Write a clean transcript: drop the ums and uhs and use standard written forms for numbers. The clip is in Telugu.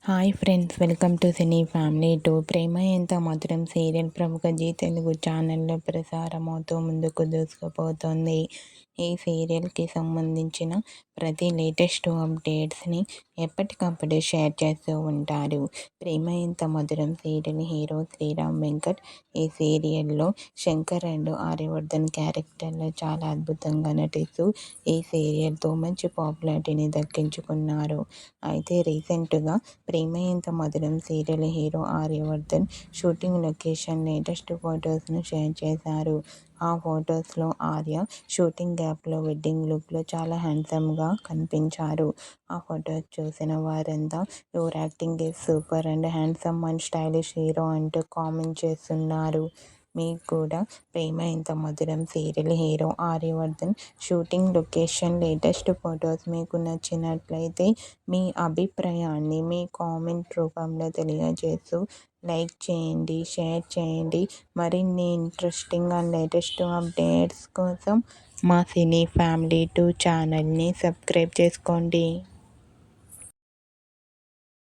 Hi friends, welcome to cine family two. Prema Entha Madhuram serial ప్రముఖ జీ తెలుగు ఛానల్లో ప్రసారమవుతూ ముందుకు దూసుకుపోతోంది. ఈ సీరియల్కి సంబంధించిన ప్రతి లేటెస్ట్ అప్డేట్స్ని ఎప్పటికప్పుడు షేర్ చేస్తూ ఉంటారు. ప్రేమ ఎంత మధురం సీరియల్ హీరో శ్రీరామ్ వెంకట్ ఈ సీరియల్లో శంకర్ అండ్ ఆర్యవర్ధన్ క్యారెక్టర్లో చాలా అద్భుతంగా నటిస్తూ ఈ సీరియల్తో మంచి పాపులారిటీని దక్కించుకున్నారు. అయితే రీసెంట్గా Prema Entha Madhuram serial hero Aryavardhan shooting location latest ఫొటోస్ను షేర్ చేశారు. ఆ ఫొటోస్లో ఆర్య షూటింగ్ గ్యాప్లో వెడ్డింగ్ లుక్లో చాలా హ్యాండ్సమ్గా కనిపించారు. ఆ ఫొటోస్ చూసిన వారంతా your acting is super and handsome and stylish hero అంటూ కామెంట్ చేస్తున్నారు. మీకు కూడా Prema Entha Madhuram serial hero Aryavardhan shooting location latest photos మీకు నచ్చినట్లయితే మీ అభిప్రాయాన్ని మీ కామెంట్ రూపంలో తెలియజేస్తూ లైక్ చేయండి, షేర్ చేయండి. మరిన్ని ఇంట్రెస్టింగ్ అండ్ లేటెస్ట్ అప్డేట్స్ కోసం మా సినీ ఫ్యామిలీ 2 ఛానల్ని సబ్స్క్రైబ్ చేసుకోండి.